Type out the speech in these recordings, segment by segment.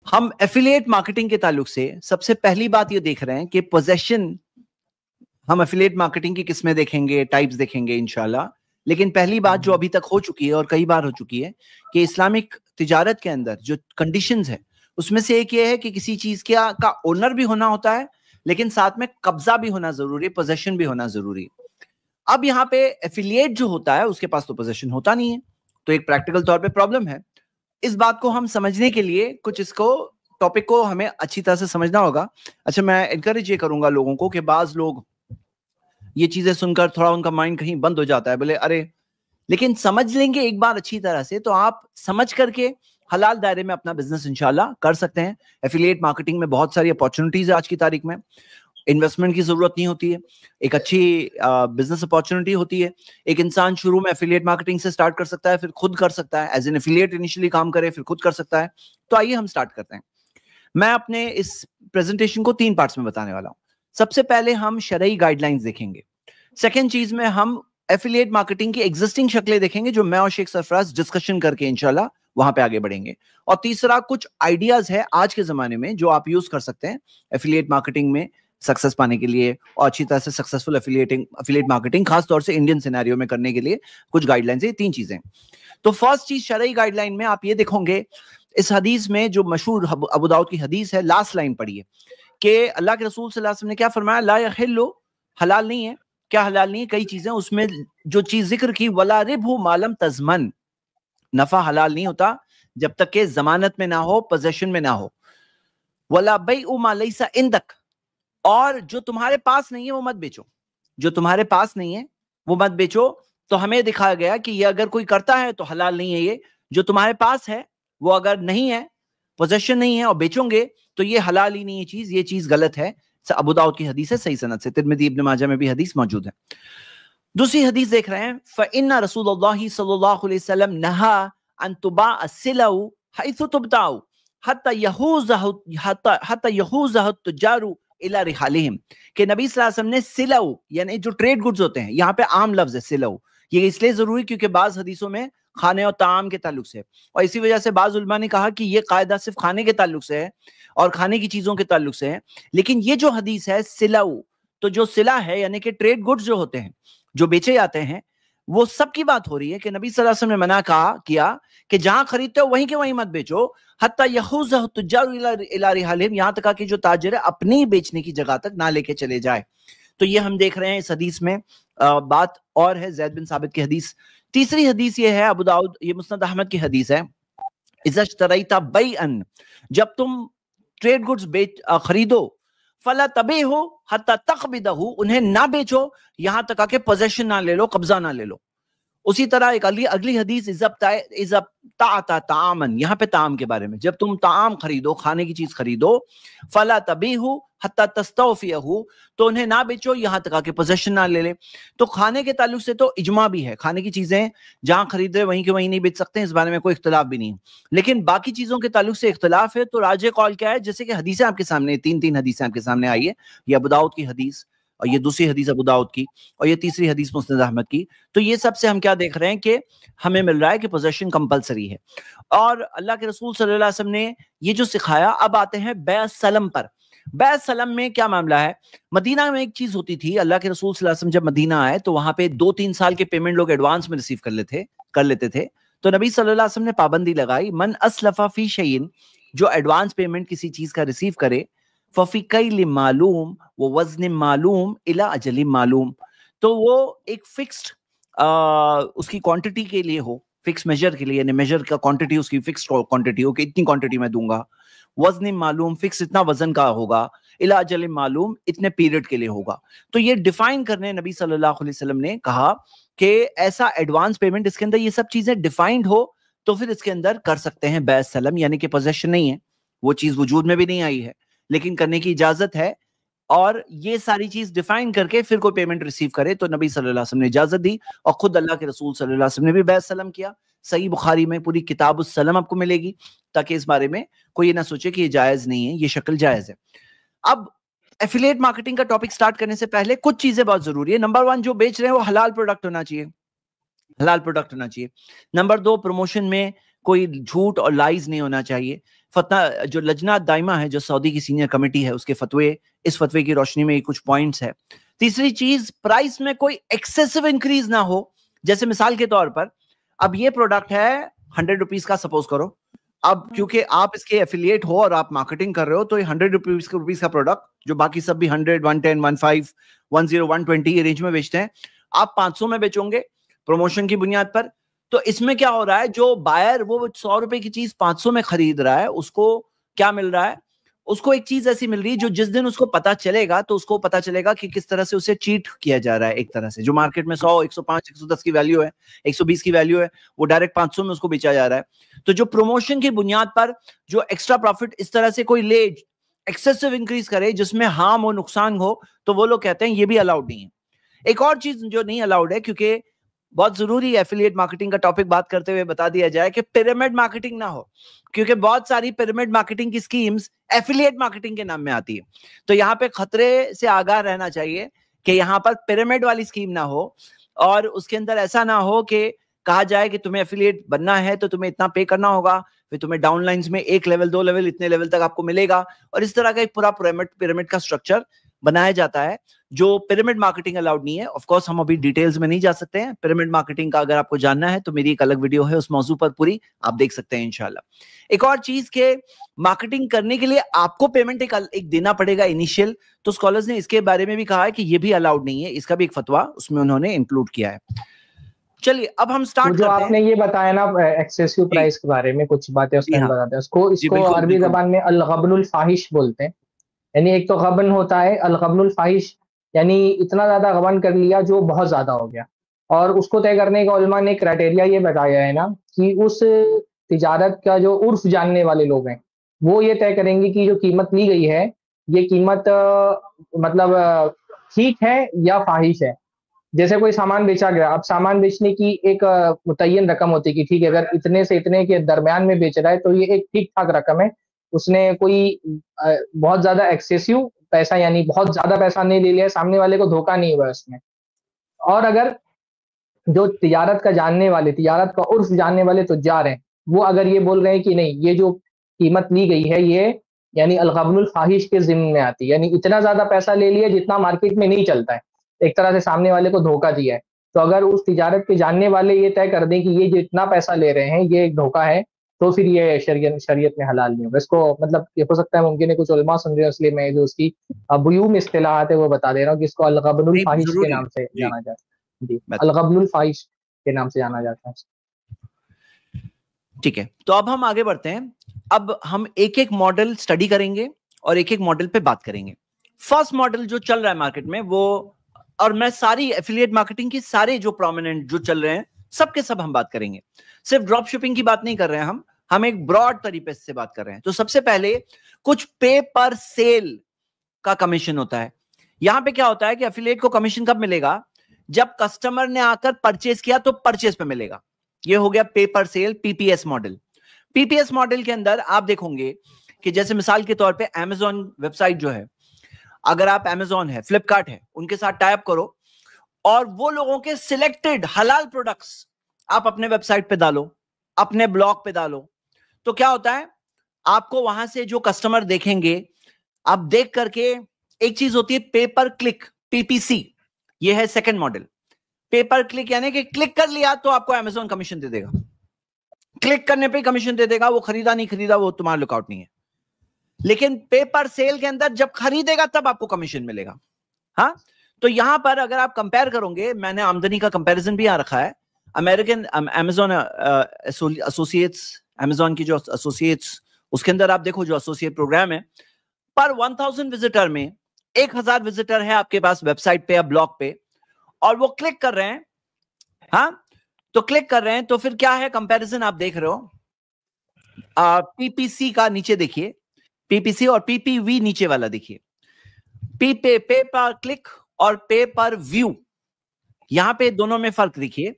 हम affiliate marketing के ताल्लुक से सबसे पहली बात ये देख रहे हैं कि पोजेशन, हम एफिलिएट मार्केटिंग की किस्में देखेंगे, टाइप्स देखेंगे इंशाल्लाह। लेकिन पहली बात जो अभी तक हो चुकी है और कई बार हो चुकी है कि इस्लामिक तिजारत के अंदर जो कंडीशंस है उसमें से एक ये है कि किसी चीज का ओनर भी होना होता है, लेकिन साथ में कब्जा भी होना जरूरी है, पोजेशन भी होना जरूरी है। अब यहाँ पे एफिलिएट जो होता है उसके पास तो पोजेशन होता नहीं है, तो एक प्रैक्टिकल तौर पे प्रॉब्लम है। इस बात को हम समझने के लिए कुछ इसको टॉपिक को हमें अच्छी तरह से समझना होगा। अच्छा, मैं एनकरेज ये करूंगा लोगों को कि बाज लोग ये चीजें सुनकर थोड़ा उनका माइंड कहीं बंद हो जाता है, बोले अरे, लेकिन समझ लेंगे एक बार अच्छी तरह से तो आप समझ करके हलाल दायरे में अपना बिजनेस इंशाल्लाह कर सकते हैं। एफिलिएट मार्केटिंग में बहुत सारी अपॉर्चुनिटीज है आज की तारीख में, इन्वेस्टमेंट की जरूरत नहीं होती है, एक अच्छी बिजनेस अपॉर्चुनिटी होती है। एक इंसान शुरू में एफिलिएट मार्केटिंग से स्टार्ट कर सकता है, फिर खुद कर सकता है, एज एन एफिलिएट इनिशियली काम करे, फिर खुद कर सकता है। तो आइए हम स्टार्ट करते हैं। मैं अपने इस प्रेजेंटेशन को 3 पार्ट्स में बताने वाला हूं। सबसे पहले हम शरई गाइडलाइंस देखेंगे। सेकेंड चीज में हम एफिलिएट मार्केटिंग की एग्जिस्टिंग शक्लें देखेंगे जो मैं और शेख सरफराज डिस्कशन करके इंशाल्लाह वहां पे आगे बढ़ेंगे। और तीसरा कुछ आइडियाज है आज के जमाने में जो आप यूज कर सकते हैं एफिलिएट मार्केटिंग में सक्सेस पाने के लिए और अच्छी तरह से सक्सेसफुल एफिलिएट मार्केटिंग खास तौर से इंडियन सिनेरियो में करने के लिए कुछ गाइडलाइंस है। 3 चीजें। तो फर्स्ट चीज शरई गाइडलाइन में आप ये देखोगे, इस हदीस में जो मशहूर अबू दाऊद की हदीस है, लास्ट लाइन पढ़िए कि अल्लाह के रसूल सल्लल्लाहु अलैहि वसल्लम ने क्या फरमाया, ला यहिल्लु, हलाल नहीं है। क्या हलाल नहीं है? कई चीजें, उसमें जो चीज जिक्र की, वला रिबहु मालम तजमन, नफा हलाल नहीं होता जब तक के जमानत में ना हो, पोजेशन में ना हो। वला बैउ मा लैसा इंदक, और जो तुम्हारे पास नहीं है वो मत बेचो, जो तुम्हारे पास नहीं है वो मत बेचो। तो हमें दिखाया गया कि ये अगर कोई करता है तो हलाल नहीं है। ये जो तुम्हारे पास है वो अगर नहीं है, पोजेशन नहीं है और बेचोगे तो ये हलाल ही नहीं है चीज, ये चीज गलत है। अबू दाऊद की हदीस है सही सनद से, तिरमिज़ी इब्न माजा में भी हदीस मौजूद है। दूसरी हदीस देख रहे हैं, फइन्ना रसूलुल्लाह सल्लल्लाहु अलैहि वसल्लम नहा अन तुबा अस्सिलाउ हैथु तुबताउ हत्ता यहूज़हु तुजारु इला रिहालिहिम, कि नबी सल्लल्लाहु अलैहि वसल्लम ने सिलाउ यानी जो ट्रेड गुड्स होते हैं, यहाँ पे आम लफ्ज है सिलाउ, ये इसलिए जरूरी क्योंकि बाज हदीसों में खाने और ताम के ताल्लुक से, और इसी वजह से बाज उलमा ने कहा कि ये कायदा सिर्फ खाने के ताल्लुक से है और खाने की चीजों के ताल्लुक से है। लेकिन ये जो हदीस है सिलाउ, तो जो सिला है यानी कि ट्रेड गुड्स जो होते हैं, जो बेचे जाते हैं, वो सब की बात हो रही है कि नबी सल्लल्लाहु अलैहि वसल्लम ने मना किया कि जहां खरीदते हो वहीं के वहीं मत बेचो, हत्ता यहूज़हु तुज्जारु इला रिहालिहिम, यहां तक कि जो ताजिर है अपनी बेचने की जगह तक ना लेके चले जाए। तो ये हम देख रहे हैं इस हदीस में बात और है ज़ैद बिन साबित की हदीस। तीसरी हदीस ये है अबू दाऊद, ये मुस्नद अहमद की हदीस है, इज़्तरैता बैअन, जब तुम ट्रेड गुड्स खरीदो, फला तबे हो हत्ता तक़बिदहु, उन्हें ना बेचो यहां तक आके पोजेशन ना ले लो, कब्जा ना ले लो। उसी तरह एक अगली हदीस इज़्ता तामन, यहाँ पे ताम के बारे में, जब तुम ताम खरीदो, खाने की चीज खरीदो, फला तबीहु हत्ता तस्तौफियहु, तो उन्हें ना बेचो यहां तक आके पोजेशन ना ले ले। तो खाने के ताल्लुक से तो इजमा भी है, खाने की चीजें जहां खरीद रहे वहीं के वहीं नहीं बेच सकते, इस बारे में कोई इख्तलाफ भी नहीं। लेकिन बाकी चीजों के ताल्लुक से इख्तलाफ है। तो राजे कौल क्या है, जैसे कि हदीसें आपके सामने, 3 हदीसें आपके सामने आई है, ये अबू दाऊद की हदीस और ये दूसरी हदीस अबू दाऊद की और ये तीसरी हदीस मुस्नद अहमद की। तो ये सबसे हम क्या देख रहे हैं कि हमें मिल रहा है कि पोजेशन कंपलसरी है। और अल्लाह के रसूल सल्लल्लाहु अलैहि वसल्लम ने ये जो सिखाया। अब आते हैं बैअ सलम पर। बैअ सलम में क्या मामला है? मदीना में एक चीज होती थी, अल्लाह के रसूल सल्लल्लाहु अलैहि वसल्लम जब मदीना आए तो वहां पे 2-3 साल के पेमेंट लोग एडवांस में रिसीव कर लेते थे। तो नबी सल्लल्लाहु अलैहि वसल्लम ने पाबंदी लगाई, मन असलफा फी शैइन, जो एडवांस पेमेंट किसी चीज का रिसीव करे, फफी कैल मालूम वो वजन मालूम इला अजल मालूम, तो वो एक फिक्स्ड उसकी क्वांटिटी के लिए हो, फिक्स मेजर के लिए, यानी मेजर का क्वांटिटी उसकी फिक्स्ड क्वांटिटी हो कि इतनी क्वांटिटी मैं दूंगा, वजन मालूम फिक्स इतना वजन का होगा, इला अजल मालूम इतने पीरियड के लिए होगा। तो ये डिफाइन करने नबी सल्लल्लाहु अलैहि वसल्लम ने कहा कि ऐसा एडवांस पेमेंट, इसके अंदर ये सब चीजें डिफाइंड हो तो फिर इसके अंदर कर सकते हैं बैअ सलम, यानी कि पोजेशन नहीं है, वो चीज वजूद में भी नहीं आई है लेकिन करने की इजाजत है। और ये सारी चीज डिफाइन करके फिर कोई पेमेंट रिसीव करे तो नबी सल्लल्लाहु अलैहि वसल्लम ने इजाजत दी और खुद अल्लाह के रसूल सल्लल्लाहु अलैहि वसल्लम ने भी बैअ सलम किया। सही बुखारी में पूरी किताबुस सलम आपको मिलेगी, ताकि इस बारे में कोई ये ना सोचे कि ये जायज नहीं है, ये शक्ल जायज है। अब एफिलिएट मार्केटिंग का टॉपिक स्टार्ट करने से पहले कुछ चीजें बहुत जरूरी है। नंबर 1, जो बेच रहे हैं वो हलाल प्रोडक्ट होना चाहिए, हलाल प्रोडक्ट होना चाहिए। नंबर 2, प्रमोशन में कोई झूठ और लाइज नहीं होना चाहिए। फतवा जो लजना दाइमा है, जो सऊदी की सीनियर कमेटी है, उसके फतवे, इस फतवे की रोशनी में कुछ पॉइंट्स है। तीसरी चीज, प्राइस में कोई एक्सेसिव इंक्रीज ना हो। जैसे मिसाल के तौर पर अब ये प्रोडक्ट है 100 रुपीज का, सपोज करो। अब क्योंकि आप इसके एफिलिएट हो और आप मार्केटिंग कर रहे हो, तो ये 100 रुपीज का प्रोडक्ट, जो बाकी सब भी 100, 110, 15, 10, 120 ये रेंज में बेचते हैं, आप 500 में बेचोगे प्रमोशन की बुनियाद पर। तो इसमें क्या हो रहा है, जो बायर वो 100 रुपए की चीज 500 में खरीद रहा है, उसको क्या मिल रहा है, उसको एक चीज ऐसी मिल रही है जो जिस दिन उसको पता चलेगा तो उसको पता चलेगा कि किस तरह से उसे चीट किया जा रहा है। एक तरह से जो मार्केट में 100, 105, 110 की वैल्यू है, 120 की वैल्यू है, वो डायरेक्ट 500 में उसको बेचा जा रहा है। तो जो प्रमोशन की बुनियाद पर जो एक्स्ट्रा प्रॉफिट इस तरह से कोई ले, एक्सेसिव इंक्रीज करे जिसमें हार्म हो, नुकसान हो, तो वो लोग कहते हैं ये भी अलाउड नहीं है। एक और चीज जो नहीं अलाउड है, क्योंकि बहुत जरूरी है एफिलिएट मार्केटिंग का टॉपिक बात करते हुए बता दिया जाए कि पिरामिड मार्केटिंग ना हो, क्योंकि बहुत सारी पिरामिड मार्केटिंग की स्कीम्स एफिलिएट मार्केटिंग के नाम में आती है। तो यहाँ पे खतरे से आगाह रहना चाहिए कि यहाँ पर पिरामिड वाली स्कीम ना हो, और उसके अंदर ऐसा ना हो कि कहा जाए कि तुम्हें एफिलिएट बनना है तो तुम्हें इतना पे करना होगा, फिर तुम्हें डाउनलाइंस में 1 लेवल 2 लेवल इतने लेवल तक आपको मिलेगा, और इस तरह का एक पूरा पिरामिड का स्ट्रक्चर बनाया जाता है, जो पिरामिड मार्केटिंग अलाउड नहीं है। ऑफ कोर्स हम अभी डिटेल्स में नहीं जा सकते हैं पिरामिड मार्केटिंग का, अगर आपको जानना है तो मेरी एक अलग वीडियो है उस मौजू पर पूरी, आप देख सकते हैं इंशाल्लाह। एक और चीज के मार्केटिंग करने के लिए आपको पेमेंट एक देना पड़ेगा इनिशियल, तो स्कॉलर्स ने इसके बारे में भी कहा है कि ये भी अलाउड नहीं है, इसका भी एक फतवा उसमें उन्होंने इंक्लूड किया है। चलिए अब हम स्टार्ट जो आपने ये बताया ना एक्सेसिव प्राइस के बारे में, कुछ बातें उसमें बताते हैं, इसको अरबी जबान में अल-गबनुल फाहिश बोलते हैं। यानी एक तो गबन होता है, अल-गबनुल फाहिश यानी इतना ज्यादा गबन कर लिया जो बहुत ज्यादा हो गया। और उसको तय करने का उलमा ने क्राइटेरिया ये बताया है ना कि उस तिजारत का जो उर्फ जानने वाले लोग हैं वो ये तय करेंगे कि जो कीमत ली गई है ये कीमत मतलब ठीक है या फाहिश है। जैसे कोई सामान बेचा गया, अब सामान बेचने की एक मुतय्यन रकम होती है कि ठीक है अगर इतने से इतने के दरमियान में बेच रहा है तो ये एक ठीक ठाक रकम है, उसने कोई बहुत ज्यादा एक्सेसिव पैसा यानी बहुत ज्यादा पैसा नहीं ले लिया, सामने वाले को धोखा नहीं हुआ उसमें। और अगर जो तिजारत का जानने वाले, तिजारत का उर्फ जानने वाले तुज्जार हैं, वो अगर ये बोल रहे हैं कि नहीं ये जो कीमत ली गई है ये यानी अल-गबनुल फाहिश के जिम्मे में आती है, यानी इतना ज्यादा पैसा ले लिया जितना मार्केट में नहीं चलता है, एक तरह से सामने वाले को धोखा दिया है। तो अगर उस तिजारत के जानने वाले ये तय कर दें कि ये जितना पैसा ले रहे हैं ये एक धोखा है, तो फिर ये शरीयत में हलाल नहीं होगा। इसको मतलब ये हो सकता है मुमकिन है कुछ उलमा समझ रहे हैं, इसलिए मैं जो उसकी बुयूम इस्तिलाहात है वो बता दे रहा हूँ कि इसको अल-गबनुल फाहिश के नाम से जाना जाता है। जी, अल-गबनुल फाहिश के नाम से जाना जाता है। ठीक है, तो अब हम आगे बढ़ते हैं। अब हम एक एक मॉडल स्टडी करेंगे और एक एक मॉडल पे बात करेंगे। फर्स्ट मॉडल जो चल रहा है मार्केट में वो, और मैं सारी एफिलिएट मार्केटिंग की सारे जो प्रोमिनेंट जो चल रहे हैं सबके सब हम बात करेंगे, सिर्फ ड्रॉप शिपिंग की बात नहीं कर रहे हैं हम एक ब्रॉड तरीके से बात कर रहे हैं। तो सबसे पहले कुछ पे पर सेल का कमीशन होता है। यहां पे क्या होता है कि एफिलिएट को कमीशन कब मिलेगा, जब कस्टमर ने आकर परचेज किया तो परचेज पे मिलेगा। ये हो गया pay per sale, PPS model. PPS model के अंदर आप देखोगे कि जैसे मिसाल के तौर पे अमेजॉन वेबसाइट जो है, अगर आप अमेजॉन है, फ्लिपकार्ट है, उनके साथ टाई अप करो और वो लोगों के सिलेक्टेड हलाल प्रोडक्ट्स आप अपने वेबसाइट पे डालो, अपने ब्लॉग पे डालो, तो क्या होता है, आपको वहां से जो कस्टमर देखेंगे, आप देख करके, एक चीज होती है पे पर क्लिक, पीपीसी, ये है सेकंड मॉडल। पे पर क्लिक यानी कि क्लिक कर लिया तो आपको अमेजॉन कमीशन दे देगा, क्लिक करने पे कमीशन दे देगा, वो खरीदा नहीं खरीदा वो तुम्हारा लुकआउट नहीं है। लेकिन पे पर सेल के अंदर जब खरीदेगा तब आपको कमीशन मिलेगा। हाँ, तो यहां पर अगर आप कंपेयर करोगे, मैंने आमदनी का कंपैरिजन भी यहां रखा है, अमेरिकन अमेजॉन एसोसिएट्स, अमेजॉन की जो एसोसिएट्स, उसके अंदर आप देखो जो एसोसिएट प्रोग्राम है, पर 1000 विजिटर में 1000 विजिटर है आपके पास वेबसाइट पे या ब्लॉग पे, और वो क्लिक कर रहे हैं, हाँ, तो क्लिक कर रहे हैं, तो फिर क्या है कंपैरिजन आप देख रहे हो, पीपीसी का नीचे देखिए, पीपीसी और पीपीवी नीचे वाला देखिए, पे पर क्लिक और पे पर व्यू, यहां पे दोनों में फर्क देखिए।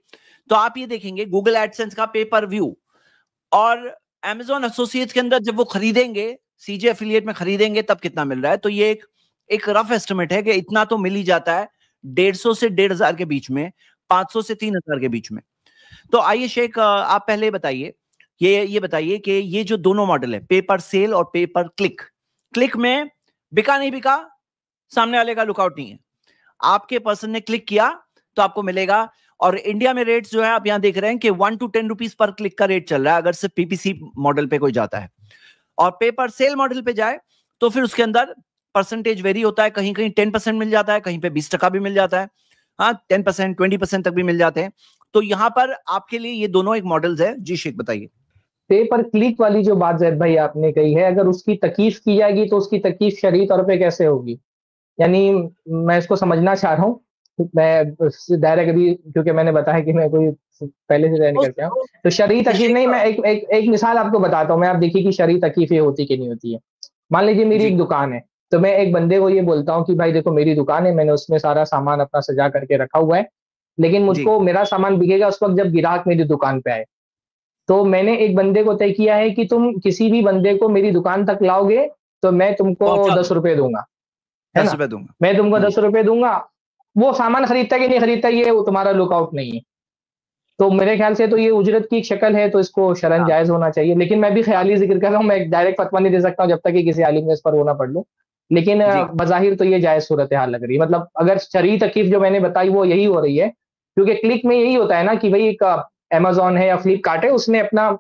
तो आप ये देखेंगे गूगल एडसेंस का पे पर व्यू और अमेजॉन एसोसिएट्स के अंदर जब वो खरीदेंगे, सीजे एफिलिएट में खरीदेंगे तब कितना मिल रहा है। तो ये एक रफ एस्टिमेट है कि इतना तो मिल ही जाता है, 150 से 1500 के बीच में, 500 से 3000 के बीच में। तो आइए शेख आप पहले बताइए ये बताइए कि ये जो दोनों मॉडल है, पे पर सेल और पे पर क्लिक, क्लिक में बिका नहीं बिका सामने वाले का लुकआउट नहीं है, आपके पर्सन ने क्लिक किया तो आपको मिलेगा। और इंडिया में रेट्स जो है आप यहां देख रहे हैं कि 1 to 10 रुपीज पर क्लिक का रेट चल रहा है अगर सिर्फ पीपीसी मॉडल पे कोई जाता है। और पे पर सेल मॉडल पे जाए तो फिर उसके अंदर परसेंटेज वेरी होता है, कहीं कहीं 10% मिल जाता है, कहीं पे 20% भी मिल जाता है, हाँ 10% 20% तक भी मिल जाते हैं। तो यहाँ पर आपके लिए ये दोनों एक मॉडल्स है। जी शेख बताइए। पे पर क्लिक वाली जो बात जैद भाई आपने कही है, अगर उसकी तकीफ की जाएगी तो उसकी तकीफ शरई तौर पे कैसे होगी? यानी मैं इसको समझना चाह रहा हूँ, मैं डायरेक्ट अभी, क्योंकि मैंने बताया कि मैं कोई पहले से जॉइन करके आऊँ, तो शरई तकीफ नहीं, मैं एक मिसाल आपको बताता हूँ, मैं आप देखिए कि शरई तकीफ ये होती कि नहीं होती है। मान लीजिए मेरी एक दुकान है, तो मैं एक बंदे को ये बोलता हूँ कि भाई देखो मेरी दुकान है, मैंने उसमें सारा सामान अपना सजा करके रखा हुआ है, लेकिन मुझको मेरा सामान बिकेगा उस वक्त जब ग्राहक मेरी दुकान पे आए। तो मैंने एक बंदे को तय किया है कि तुम किसी भी बंदे को मेरी दुकान तक लाओगे तो मैं तुमको 10 रुपए दूंगा, है ना? दूंगा, मैं तुमको 10 रुपए दूंगा। वो सामान खरीदता कि नहीं खरीदता ये तुम्हारा लुकआउट नहीं है। तो मेरे ख्याल से तो ये उजरत की एक शक्ल है, तो इसको शरन जायज होना चाहिए। लेकिन मैं भी ख्याली जिक्र कर रहा हूँ, मैं डायरेक्ट फतवा नहीं दे सकता हूँ जब तक कि किसी आलिम ने इस पर वो ना पढ़ लूं। लेकिन बज़ाहिर तो ये जायज सूरत हाल लग रही है। मतलब अगर शरई तकीफ जो मैंने बताई वो यही हो रही है, क्योंकि क्लिक में यही होता है ना कि भाई एक अमेज़न है या फ्लिपकार्ट है, उसने अपना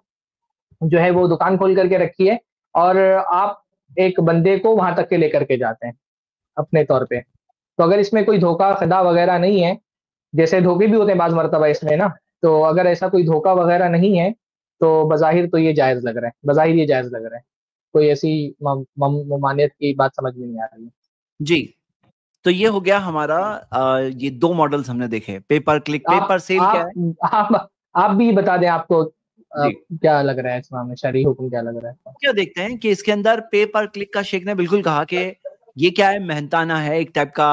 जो है वो दुकान खोल करके रखी है और आप एक बंदे को वहां तक के लेकर के जाते हैं अपने तौर पे। तो अगर इसमें कोई धोखा खदा वगैरह नहीं है, जैसे धोखे भी होते हैं बाज मरतबा इसमें ना, तो अगर ऐसा कोई धोखा वगैरह नहीं है तो बज़ाहिर तो ये जायज लग रहा है, बज़ाहिर ये जायज लग रहा है। कोई ऐसी ममानियत की बात समझ में नहीं आ रही है। जी, तो ये हो गया हमारा ये दो मॉडल्स हमने देखे, पेपर क्लिक, पेपर सेल क्या है। आप भी बता दें, आपको क्या लग रहा है इस मामले में, शरई हुक्म क्या लग रहा है? क्या देखते हैं कि इसके अंदर पे पर क्लिक का शेख ने बिल्कुल कहा कि ये क्या है, मेहनताना है एक टाइप का।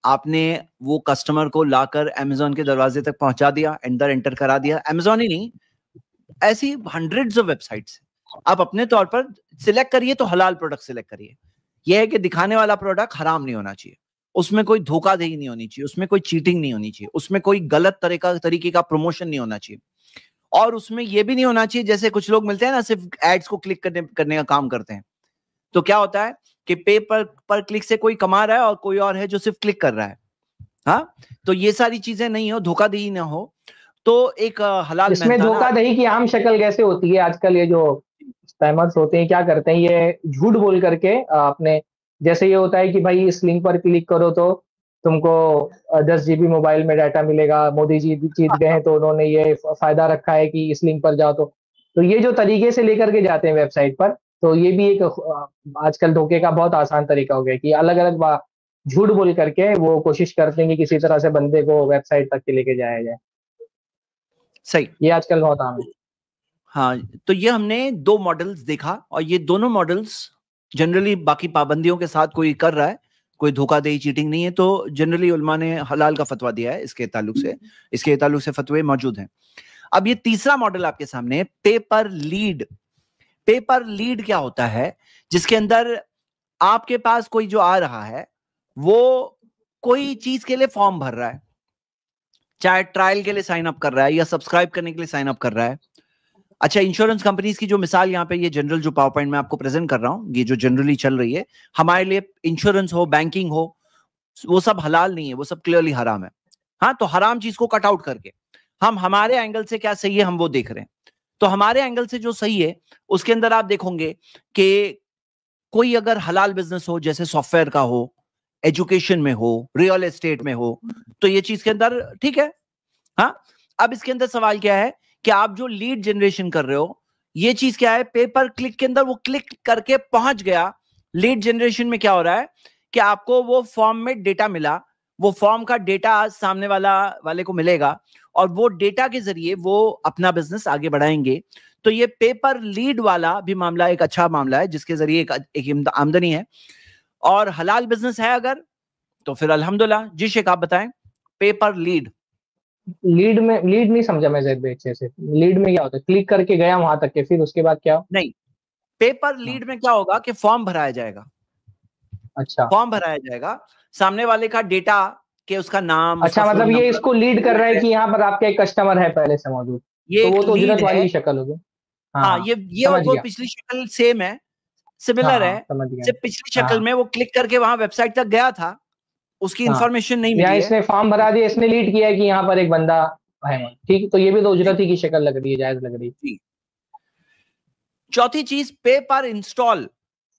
आपने वो कस्टमर को लाकर अमेज़न के दरवाजे तक पहुंचा दिया, अंदर एंटर करा दिया। अमेज़न ही नहीं, ऐसी हंड्रेड्स ऑफ वेबसाइट्स, आप अपने तौर पर सिलेक्ट करिए तो हलाल प्रोडक्ट सिलेक्ट करिए। यह है कि दिखाने वाला प्रोडक्ट हराम नहीं होना चाहिए, उसमें कोई धोखाधड़ी नहीं होनी चाहिए, उसमें कोई चीटिंग नहीं होनी चाहिए, उसमें कोई गलत तरीके का प्रमोशन नहीं होना चाहिए, और उसमें यह भी नहीं होना चाहिए जैसे कुछ लोग मिलते हैं ना सिर्फ एड्स को क्लिक करने का काम करते हैं। तो क्या होता है कि पे पर क्लिक से कोई कमा रहा है और कोई और है जो सिर्फ क्लिक कर रहा है। हाँ, तो ये सारी चीजें नहीं हो, धोखाधड़ी ना हो, तो एक हलाल इसमें धोखाधड़ी की आम शक्ल कैसे होती है आजकल? ये जो स्पैमर्स होते हैं क्या करते हैं, ये झूठ बोल करके अपने, जैसे ये होता है कि भाई इस लिंक पर क्लिक करो तो तुमको 10 GB मोबाइल में डाटा मिलेगा, मोदी जी जीत गए हैं तो उन्होंने ये फायदा रखा है कि इस लिंक पर जाओ। तो ये जो तरीके से लेकर के जाते हैं वेबसाइट पर, तो ये भी एक आजकल धोखे का बहुत आसान तरीका हो गया कि अलग अलग झूठ बोल करके वो कोशिश करते हैं कि किसी तरह से बंदे को वेबसाइट तक के लेके जाया जाए। सही, ये आजकल बहुत आम है। हाँ, तो ये हमने दो मॉडल्स देखा, और ये दोनों मॉडल्स जनरली बाकी पाबंदियों के साथ कोई कर रहा है, कोई धोखाधड़ी चीटिंग नहीं है, तो जनरली उलमा ने हलाल का फतवा दिया है इसके ताल्लुक से फतवे मौजूद हैं। अब ये तीसरा मॉडल आपके सामने, पेपर लीड। पेपर लीड क्या होता है? जिसके अंदर आपके पास कोई जो आ रहा है वो कोई चीज के लिए फॉर्म भर रहा है, चाहे ट्रायल के लिए साइन अप कर रहा है या सब्सक्राइब करने के लिए साइन अप कर रहा है। अच्छा, इंश्योरेंस कंपनीज की जो मिसाल यहाँ पे, ये जनरल जो पावर पॉइंट में आपको प्रेजेंट कर रहा हूँ, ये जो जनरली चल रही है हमारे लिए, इंश्योरेंस हो, बैंकिंग हो, वो सब हलाल नहीं है, वो सब क्लियरली हराम है। हाँ, तो हराम चीज को कट आउट करके हम हमारे एंगल से क्या सही है हम वो देख रहे हैं। तो हमारे एंगल से जो सही है उसके अंदर आप देखोगे कि कोई अगर हलाल बिजनेस हो, जैसे सॉफ्टवेयर का हो, एजुकेशन में हो, रियल एस्टेट में हो, तो ये चीज के अंदर ठीक है। हाँ, अब इसके अंदर सवाल क्या है कि आप जो लीड जनरेशन कर रहे हो, ये चीज क्या है, पेपर क्लिक के अंदर वो क्लिक करके पहुंच गया। लीड जनरेशन में क्या हो रहा है कि आपको वो फॉर्म में डेटा मिला, वो फॉर्म का डेटा सामने वाले को मिलेगा, और वो डेटा के जरिए वो अपना बिजनेस आगे बढ़ाएंगे। तो ये पेपर लीड वाला भी मामला एक अच्छा मामला है, जिसके जरिए एक आमदनी है, और हलाल बिजनेस है अगर, तो फिर अल्हम्दुलिल्लाह। जी शेख, आप बताएं पेपर लीड। लीड नहीं समझा मैं जैद भाई अच्छे से। लीड में क्या होता है? क्लिक करके गया वहां तक के, फिर उसके बाद क्या? नहीं, पेपर लीड में क्या होगा कि फॉर्म भराया जाएगा। अच्छा, फॉर्म भराया जाएगा, सामने वाले का डेटा के, उसका नाम, अच्छा, उसका मतलब फोन ये नंबर, इसको लीड कर रहा है कि यहाँ पर आपका एक कस्टमर है पहले से मौजूद, ये तो वो एक तो लीड उजरत है। वाली शक्ल होगी। हाँ, ये और वो पिछली शक्ल सेम है, सिमिलर है, सिर्फ पिछली शक्ल में वो क्लिक करके वहां वेबसाइट तक गया था, उसकी इंफॉर्मेशन नहीं मिली है, इसने फॉर्म भरा दिया, इसने लीड किया है कि यहाँ पर एक बंदा है, ठीक, तो ये भी तो उजरत ही की शक्ल लग रही है, जायज लग रही है। चौथी चीज, पे पर इंस्टॉल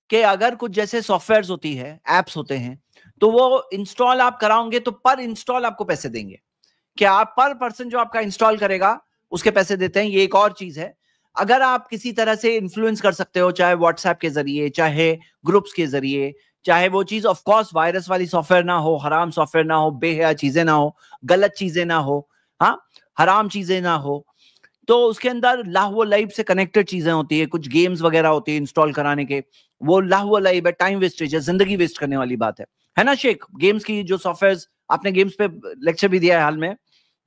के अगर कुछ जैसे सॉफ्टवेयर होती है, एप्स होते हैं, तो वो इंस्टॉल आप कराओगे तो पर इंस्टॉल आपको पैसे देंगे, क्या आप पर पर्सन जो आपका इंस्टॉल करेगा उसके पैसे देते हैं। ये एक और चीज है। अगर आप किसी तरह से इन्फ्लुएंस कर सकते हो, चाहे व्हाट्सएप के जरिए, चाहे ग्रुप्स के जरिए, चाहे वो चीज ऑफ कोर्स वायरस वाली सॉफ्टवेयर ना हो, हराम सॉफ्टवेयर ना हो, बेहया चीजें ना हो, गलत चीजें ना हो, हाँ, हराम चीजें ना हो, तो उसके अंदर लाहव लाइव से कनेक्टेड चीजें होती है, कुछ गेम्स वगैरह होती है इंस्टॉल कराने के, वो लाहव लाइव है, टाइम वेस्टेज है, जिंदगी वेस्ट करने वाली बात है ना शेख? गेम्स की जो सॉफ्टवेयर, आपने गेम्स पे लेक्चर भी दिया है हाल में,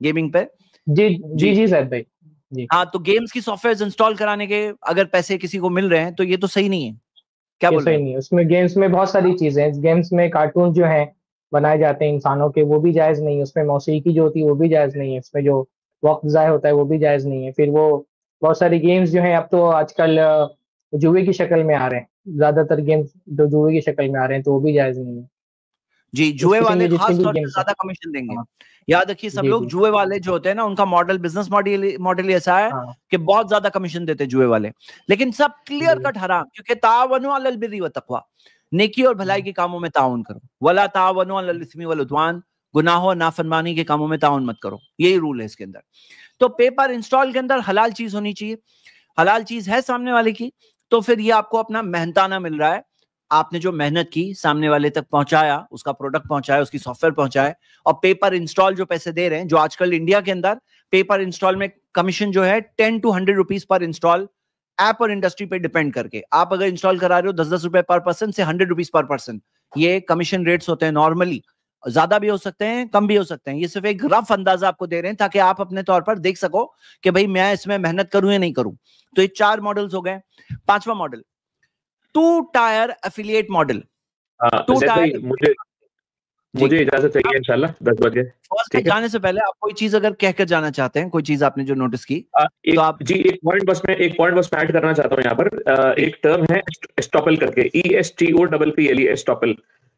गेमिंग पे। जी सर भाई जी। हाँ, तो गेम्स की सॉफ्टवेयर इंस्टॉल कराने के अगर पैसे किसी को मिल रहे हैं तो ये तो सही नहीं है, क्या बोल रहे हैं? नहीं, उसमें गेम्स में बहुत सारी चीजें हैं, गेम्स में कार्टून जो हैं बनाए जाते हैं इंसानों के, वो भी जायज नहीं है, उसमें मौसीकी जो होती है वो भी जायज नहीं है, उसमें जो वक्त ज़ाय होता है वो भी जायज नहीं है। फिर वो बहुत सारी गेम्स जो हैं अब तो आजकल जुए की शक्ल में आ रहे हैं, ज्यादातर गेम्स जो जुए की शक्ल में आ रहे हैं, तो वो भी जायज नहीं है जी। जुए वाले खास तौर पे ज्यादा कमीशन देंगे। याद रखिए सब लोग, जुए वाले जो होते हैं ना, उनका बिजनेस मॉडल ऐसा है कि बहुत ज्यादा कमीशन देते हैं जुए वाले, लेकिन सब क्लियर कट हराम, क्योंकि तावनु अलल बिर्रि व तक़वा, नेकी और भलाई के कामों में ताउन करो, वला तावनु अलल इस्मी वल उद्वान, गुनाहों और नाफरमानी के कामों में ताउन मत करो, यही रूल है इसके अंदर। तो पेपर इंस्टॉल के अंदर हलाल चीज होनी चाहिए, हलाल चीज है सामने वाले की, तो फिर ये आपको अपना मेहनताना मिल रहा है, आपने जो मेहनत की सामने वाले तक पहुंचाया, उसका प्रोडक्ट पहुंचाया, उसकी सॉफ्टवेयर पहुंचाए, और पेपर इंस्टॉल जो पैसे दे रहे हैं, जो आजकल इंडिया के अंदर पेपर इंस्टॉल में कमीशन जो है 10 to 100 rupees per install, app और इंडस्ट्री पे डिपेंड करके, आप अगर इंस्टॉल करा रहे हो 10-10 रुपए पर पर्सन से 100 रुपीज पर पर्सन, ये कमीशन रेट्स होते हैं। नॉर्मली ज्यादा भी हो सकते हैं, कम भी हो सकते हैं, ये सिर्फ एक रफ अंदाजा आपको दे रहे हैं ताकि आप अपने तौर पर देख सको कि भाई मैं इसमें मेहनत करूं या नहीं करूं। तो ये 4 मॉडल्स हो गए। 5वां मॉडल, 2 टायर एफिलिएट मॉडल। मुझे इजाजत चाहिए इंशाल्लाह 10 बजे। फर्स्ट जाने से पहले आप कोई चीज अगर कहकर जाना चाहते हैं, कोई चीज आपने जो नोटिस की, तो आप जी एक पॉइंट बस मैं ऐड करना चाहता हूं यहाँ पर। एक टर्म है एस्टॉपल करके, ESTOPPLE, एस्टॉपल।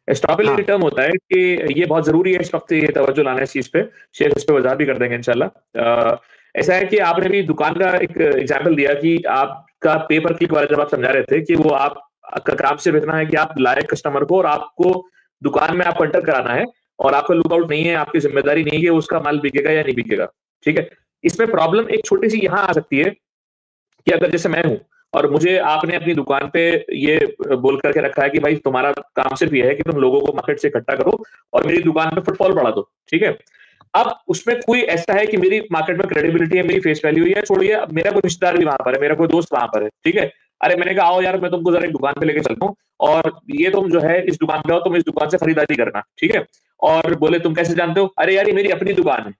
एस्टॉपल ये टर्म होता है कि ये बहुत जरूरी है, इस वक्त ये तवज्जो लाना है इस चीज पे, शेख इस पे वजाहत भी कर देंगे इंशाल्लाह। ऐसा है कि आपने भी दुकान का एक एग्जाम्पल दिया कि आपका पेपर क्लिक वाला जब आप समझा रहे थे कि वो आपका काम सिर्फ इतना है कि आप लाए कस्टमर को और आपको दुकान में आपको एंटर कराना है, और आपका लुकआउट नहीं है, आपकी जिम्मेदारी नहीं है कि उसका माल बिकेगा या नहीं बिकेगा, ठीक है। इसमें प्रॉब्लम एक छोटी सी यहाँ आ सकती है कि अगर जैसे मैं हूं और मुझे आपने अपनी दुकान पे ये बोल करके रखा है कि भाई तुम्हारा काम सिर्फ ये है कि तुम लोगों को मार्केट से इकट्ठा करो और मेरी दुकान पे फुटफॉल बढ़ा दो, ठीक है। अब उसमें कोई ऐसा है कि मेरी मार्केट में क्रेडिबिलिटी है, मेरी फेस वैल्यू है, छोड़िए मेरा कोई रिश्तेदार भी वहां पर है, मेरा कोई दोस्त वहां पर है, ठीक है। अरे मैंने कहा आओ यार मैं तुमको जरा एक दुकान पे लेके चलता हूँ और ये तुम जो है इस दुकान पे आओ, तुम इस दुकान से खरीदारी करना, ठीक है। और बोले तुम कैसे जानते हो? अरे यार ये मेरी अपनी दुकान है,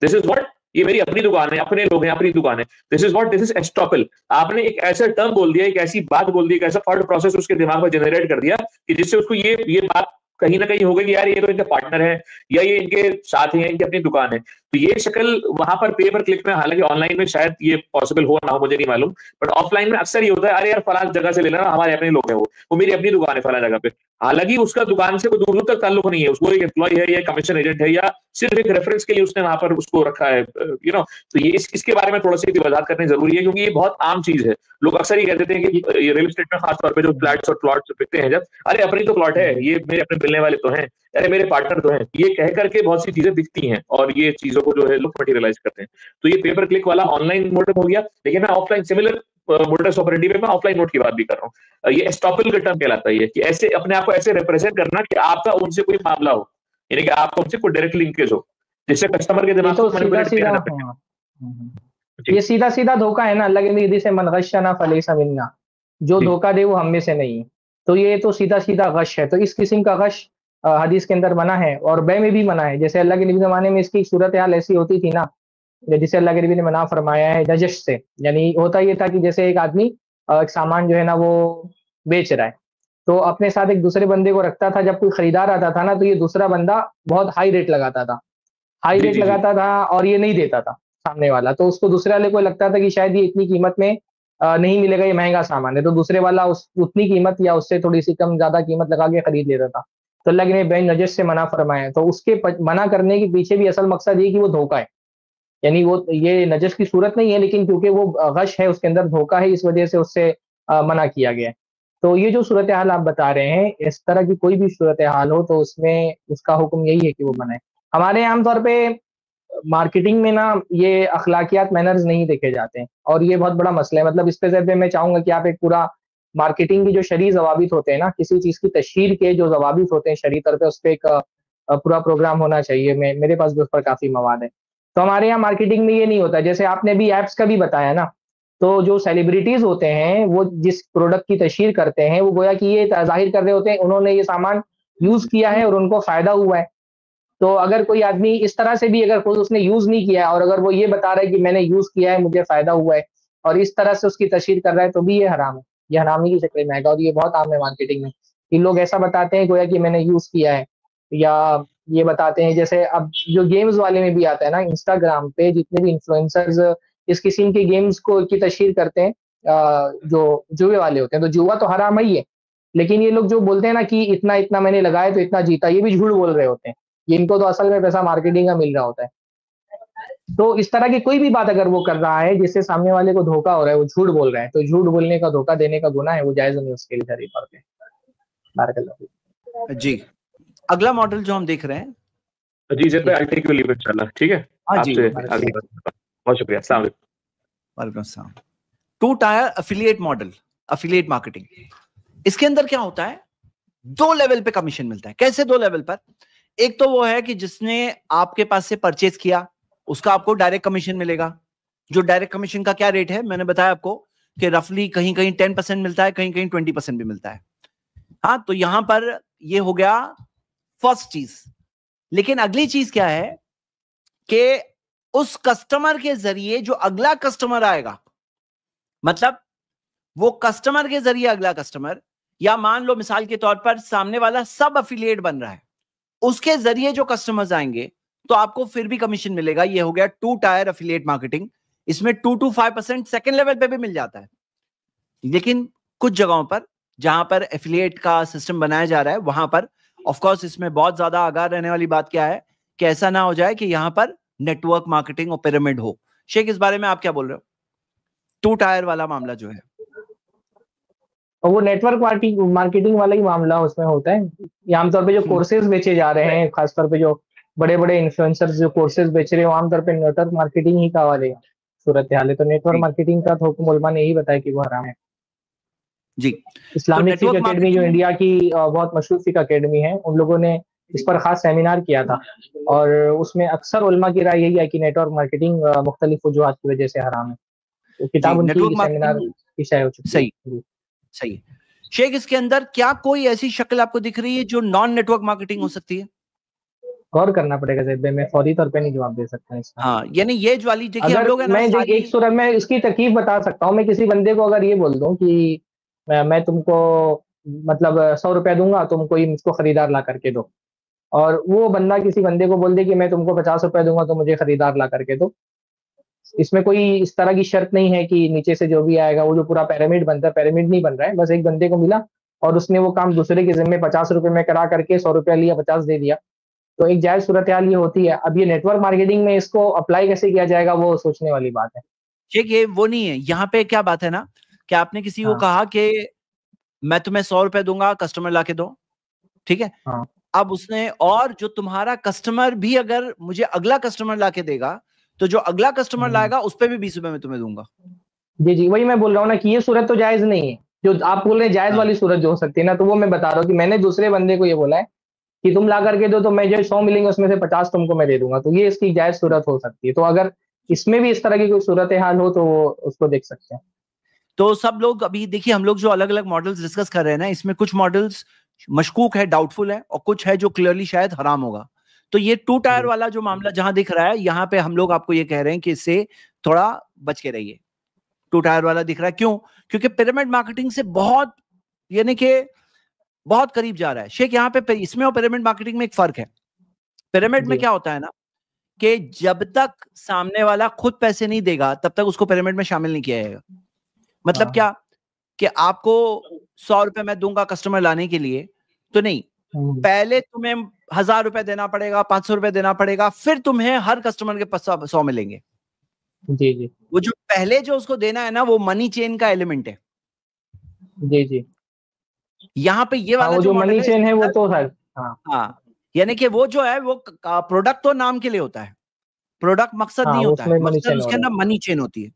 दिस इज व्हाट, ये मेरी अपनी दुकान है, अपने लोग हैं, अपनी दुकान है, this is what, this is estoppel. आपने एक ऐसा टर्म बोल दिया, एक ऐसी बात बोल दी, एक ऐसा थॉट प्रोसेस उसके दिमाग में जनरेट कर दिया कि जिससे उसको ये बात कहीं ना कहीं हो गई कि यार ये तो इनके पार्टनर है या ये इनके साथ हैं, इनकी अपनी दुकान है। तो ये शक्ल वहां पर पे पर क्लिक में, हालांकि ऑनलाइन में शायद ये पॉसिबल हो ना हो, मुझे नहीं मालूम, बट ऑफलाइन में अक्सर ये होता है, अरे यार फलां जगह से ले लेना, हमारे अपने लोग हैं, वो मेरी अपनी दुकान है फलां जगह पे, हालांकि उसका दुकान से कोई दूर दूर तक ताल्लुक नहीं है, उसको एक एम्प्लॉय है या कमीशन एजेंट है या सिर्फ एक रेफरेंस के लिए उसने वहां पर उसको रखा है, तो ये इसके बारे में थोड़ा सी वजाहत करनी जरूरी है, क्योंकि ये बहुत आम चीज है। लोग अक्सर ये कहते हैं कि रियल एस्टेट में खासतौर पर जो फ्लैट्स और प्लॉट बिकते हैं, जब अरे अपनी तो प्लॉट है, ये मेरे अपने मिलने वाले तो हैं, अरे मेरे पार्टनर तो हैं, ये कह करके बहुत सी चीजें बिकती हैं और ये चीजों को जो है लोग मटेरियलाइज करते हैं। तो ये पेपर क्लिक वाला ऑनलाइन मोड हो गया, लेकिन मैं ऑफलाइन सिमिलर मोडस ऑपरेंडी में मैं ऑफलाइन नोट की बात भी कर रहा हूँ। ये एस्टॉपल का टर्म कहलाता है, कि ऐसे अपने आप को ऐसे रिप्रेजेंट करना कि आपका उनसे कोई मामला हो, यानी कि आपका उनसे कोई डायरेक्ट लिंकेज हो, जिससे कस्टमर के दिमाग को ये सीधा सीधा धोखा है ना, अल्लाह के नबी से मन गशना फलैसा मिन्ना, जो धोखा दे वो हम में से नहीं। तो ये तो सीधा सीधा गश है। तो इस किस्म का गश हदीस के अंदर मना है और बे में भी मना है। जैसे अल्लाह के नबी ज़माने में इसकी सूरत हाल ऐसी होती थी ना, जिसे अल्लाह के नबी ने मना फरमाया है नजश से, यानी होता ये था कि जैसे एक आदमी एक सामान जो है ना वो बेच रहा है, तो अपने साथ एक दूसरे बंदे को रखता था, जब कोई खरीदार आता था ना तो ये दूसरा बंदा बहुत हाई रेट लगाता था, और ये नहीं देता था सामने वाला, तो उसको दूसरे वाले को लगता था कि शायद ये इतनी कीमत में नहीं मिलेगा, ये महंगा सामान है, तो दूसरे वाला उतनी कीमत या उससे थोड़ी सी कम ज्यादा कीमत लगा के खरीद लेता था। तो अल्लाह ने बेन नजस से मना फरमाया, तो उसके मना करने के पीछे भी असल मकसद ये कि वो धोखा है, यानी वो ये नजस की सूरत नहीं है, लेकिन क्योंकि वो गश है, उसके अंदर धोखा है, इस वजह से उससे मना किया गया है। तो ये जो सूरत हाल आप बता रहे हैं, इस तरह की कोई भी सूरत हाल हो तो उसमें उसका हुक्म यही है कि वो बनाए। हमारे आमतौर पे मार्केटिंग में ना ये अखलाकियात मैनर्स नहीं देखे जाते हैं, और ये बहुत बड़ा मसला है। मतलब इस पे मैं चाहूंगा कि आप एक पूरा मार्केटिंग की जो शरई ज़वाबित होते हैं ना, किसी चीज की तशहीर के जो ज़वाबित होते हैं शरई तौर पे, उस पे एक पूरा प्रोग्राम होना चाहिए। मेरे पास भी उस पर काफी मवाद है। तो हमारे यहाँ मार्केटिंग में ये नहीं होता। जैसे आपने भी ऐप्स का भी बताया ना, तो जो सेलिब्रिटीज होते हैं वो जिस प्रोडक्ट की तशहीर करते हैं, वो गोया कि ये जाहिर कर रहे होते हैं उन्होंने ये सामान यूज किया है और उनको फायदा हुआ है। तो अगर कोई आदमी इस तरह से भी, अगर कोई उसने यूज नहीं किया है और अगर वो ये बता रहा है कि मैंने यूज किया है, मुझे फायदा हुआ है, और इस तरह से उसकी तशहीर कर रहा है, तो भी ये हराम है, ये हरामी की शक्ल में आएगा। और ये बहुत आम है मार्केटिंग में कि लोग ऐसा बताते हैं गोया कि मैंने यूज किया है, या ये बताते हैं, जैसे अब जो गेम्स वाले में भी आता है ना, इंस्टाग्राम पे जितने भी इन्फ्लुएंसर्स इस किस्म के गेम्स को की तशहीर करते हैं, जो जुए वाले होते हैं, तो जुआ तो हराम ही है, लेकिन ये लोग जो बोलते हैं ना कि इतना इतना मैंने लगाया तो इतना जीता, ये भी झूठ बोल रहे होते हैं। इनको तो असल में पैसा मार्केटिंग का मिल रहा होता है। तो इस तरह की कोई भी बात अगर वो कर रहा है जिससे सामने वाले को धोखा हो रहा है, वो झूठ बोल रहा है, तो झूठ बोलने का, धोखा देने का गुनाह है, वो जायज नहीं उसके लिए शरीफ पर। बारकल्लाह जी। अगला मॉडल जो हम देख रहे हैं, जी जब आई टेक यू लीव इंशाल्लाह, ठीक है, आपसे आगे बहुत शुक्रिया, अस्सलाम वालेकुम। 2 tyre affiliate model, affiliate marketing. इसके अंदर क्या होता है, 2 लेवल पे कमीशन मिलता है। कैसे 2 लेवल पर? एक तो वो है कि जिसने आपके पास से परचेज किया उसका आपको डायरेक्ट कमीशन मिलेगा। जो डायरेक्ट कमीशन का क्या रेट है, मैंने बताया आपको कि रफली कहीं कहीं 10% मिलता है, कहीं कहीं 20% भी मिलता है। हाँ, तो यहां पर ये हो गया फर्स्ट चीज। लेकिन अगली चीज क्या है कि उस कस्टमर के जरिए जो अगला कस्टमर आएगा, मतलब वो कस्टमर के जरिए अगला कस्टमर, या मान लो मिसाल के तौर पर सामने वाला सब अफिलिएट बन रहा है, उसके जरिए जो कस्टमर्स आएंगे तो आपको फिर भी कमीशन मिलेगा। ये हो गया 2 टायर अफिलिएट मार्केटिंग। इसमें 2 to 5% सेकेंड लेवल पे भी मिल जाता है। लेकिन कुछ जगहों पर जहां पर एफिलिएट का सिस्टम बनाया जा रहा है, वहां पर ऑफ कोर्स इसमें बहुत ज्यादा आगाह रहने वाली बात क्या है कि ऐसा ना हो जाए कि यहां पर नेटवर्क मार्केटिंग और पिरामिड हो। शेख, इस बारे में आप क्या बोल रहे हो? 2 टायर वाला मामला जो है, और वो नेटवर्क मार्केटिंग वाला ही मामला उसमें होता है। ये आमतौर पे जो कोर्सेज बेचे जा रहे हैं, खासतौर पे जो बड़े बड़े इन्फ्लुएंसर्स जो कोर्सेज बेच रहे हैं, वो आमतौर पे नेटवर्क मार्केटिंग ही का वाले सूरत हाल है। तो नेटवर्क मार्केटिंग का तो हुक्म उलमा ने यही बताया कि वो हराम है। जी। इस्लामिक फिक अकेडमी जो इंडिया की बहुत मशहूर फिक अकेडमी है, उन लोगों ने इस पर खास सेमिनार किया था, और उसमें अक्सर उलमा की राय यही है कि नेटवर्क मार्केटिंग मुख्तलिफ वजूहात की वजह से हराम है। तो किताब उनकी सेमिनार की शाये हो चुकी है। सही सही। शेख, इसके अंदर क्या कोई ऐसी शक्ल आपको दिख रही है जो नॉन नेटवर्क मार्केटिंग हो सकती है? गौर करना पड़ेगा ज़ैद, मैं फौरी तौर पे नहीं जवाब दे सकता इसका। हाँ, यानी ये जो वाली देखिए, हम लोग है ना, मैं एक सूरत में इसकी तरकीब बता सकता हूँ। मैं किसी बंदे को अगर ये बोल दूं कि मैं तुमको मतलब 100 रुपया दूंगा, तुम कोई मुझको खरीदार ला करके दो, और वो बंदा किसी बंदे को बोल दे कि मैं तुमको 50 रुपया दूंगा तो मुझे खरीदार ला करके दो। इसमें कोई इस तरह की शर्त नहीं है कि नीचे से जो भी आएगा, वो जो पूरा पिरामिड बनता है, पिरामिड नहीं बन रहा है। बस एक बंदे को मिला और उसने वो काम दूसरे के जिम्मे 50 रुपए में करा करके 100 रुपया लिया, 50 दे दिया, तो एक जायज सूरत हाल ये होती है। अब ये नेटवर्क मार्केटिंग में इसको अप्लाई कैसे किया जाएगा, वो सोचने वाली बात है। ठीक है, वो नहीं है। यहाँ पे क्या बात है ना कि आपने किसी को कहा कि मैं तुम्हें 100 रुपए दूंगा, कस्टमर लाके दो, ठीक है। अब उसने, और जो तुम्हारा कस्टमर भी अगर मुझे अगला कस्टमर लाके देगा, तो जो अगला कस्टमर लाएगा उस पे भी 20 रुपए में तुम्हें दूंगा। जी जी, वही मैं बोल रहा हूँ ना कि ये सूरत तो जायज नहीं है। जो आप बोल रहे हैं जायज वाली सूरत जो हो सकती है ना, तो वो मैं बता रहा हूँ कि मैंने दूसरे बंदे को ये बोला है कि तुम ला करके दो, तो मैं जो 100 मिलेंगे उसमें से 50 तुमको मैं दे दूंगा। तो ये इसकी जायज सूरत हो सकती है। तो अगर इसमें भी इस तरह की कोई सूरत हाल हो तो वो उसको देख सकते हैं। तो सब लोग अभी देखिए, हम लोग जो अलग अलग मॉडल्स डिस्कस कर रहे हैं ना, इसमें कुछ मॉडल्स मशकूक है, डाउटफुल है, और कुछ है जो क्लियरली शायद हराम होगा। तो ये 2 टायर वाला जो मामला जहां दिख रहा है, यहाँ पे हम लोग आपको ये कह रहे हैं कि इससे थोड़ा बच के रहिए। 2 टायर वाला दिख रहा है, क्यों? क्योंकि पिरामिड मार्केटिंग से बहुत, यानी कि बहुत करीब जा रहा है। शेख, यहाँ पे इसमें और पिरामिड मार्केटिंग में एक फर्क है। पिरामिड में क्या होता है ना कि जब तक सामने वाला खुद पैसे नहीं देगा तब तक उसको पिरामिड में शामिल नहीं किया जाएगा। मतलब क्या कि आपको 100 रुपए मैं दूंगा कस्टमर लाने के लिए, तो नहीं, पहले तुम्हें 1000 रुपए देना पड़ेगा, 500 रुपए देना पड़ेगा, फिर तुम्हें हर कस्टमर के पास 100 मिलेंगे। जी जी। वो जो पहले जो उसको देना है ना, वो मनी चेन का एलिमेंट है। जी जी। यहाँ पे ये वाला वो जो मनी चेन है वो तो है। हाँ, यानी कि वो जो है वो प्रोडक्ट तो नाम के लिए होता है, प्रोडक्ट मकसद नहीं होता है, मकसद उसके अंदर मनी चेन होती है।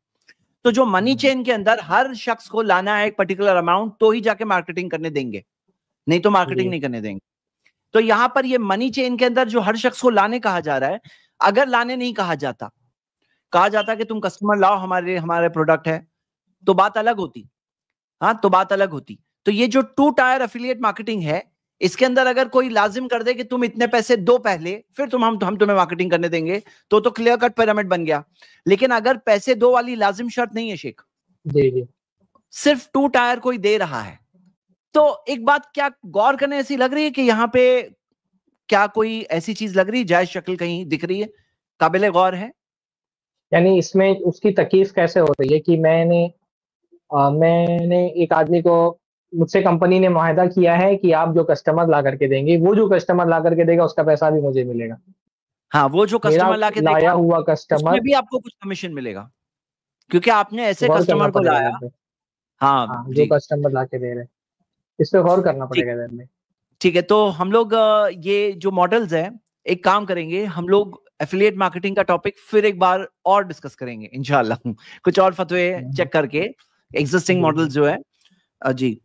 तो जो मनी चेन के अंदर हर शख्स को लाना है एक पर्टिकुलर अमाउंट, तो ही जाके मार्केटिंग करने देंगे, नहीं तो मार्केटिंग नहीं करने देंगे। तो यहां पर ये मनी चेन के अंदर जो हर शख्स को लाने कहा जा रहा है, अगर लाने नहीं कहा जाता कि तुम कस्टमर लाओ हमारे प्रोडक्ट है, तो बात अलग होती। हाँ, तो बात अलग होती। तो ये जो 2 टायर एफिलिएट मार्केटिंग है, इसके अंदर अगर कोई लाजिम कर दे कि तुम इतने पैसे दो पहले, फिर हम तुम्हें मार्केटिंग करने देंगे, तो क्लियर कट पिरामिड बन गया। लेकिन अगर पैसे दो वाली लाजिम शर्त नहीं है शेख, जी जी, सिर्फ 2 टायर कोई दे रहा है, तो एक बात क्या गौर करने ऐसी लग रही है कि यहाँ पे क्या कोई ऐसी चीज लग रही है, जायज शक्ल कहीं दिख रही है, काबिले गौर है? यानी इसमें उसकी तकीफ कैसे हो रही है कि मैंने एक आदमी को, मुझसे कंपनी ने मुआहदा किया है कि आप जो कस्टमर ला करके देंगे, वो जो कस्टमर ला करके देगा उसका पैसा भी मुझे मिलेगा। हाँ, वो जो कस्टमर ला के लाया हुआ कस्टमर, उसमें भी आपको कुछ कमीशन मिलेगा, क्योंकि आपने ऐसे कस्टमर को लाया। हाँ, जो कस्टमर ला के दे रहे हैं, इस पे गौर करना पड़ेगा। ठीक है, तो हम लोग ये जो मॉडल्स है, एक काम करेंगे, हम लोग एफिलिएट मार्केटिंग का टॉपिक फिर एक बार और डिस्कस करेंगे इंशाल्लाह, कुछ और फतवे चेक करके एग्जिस्टिंग मॉडल्स जो है। जी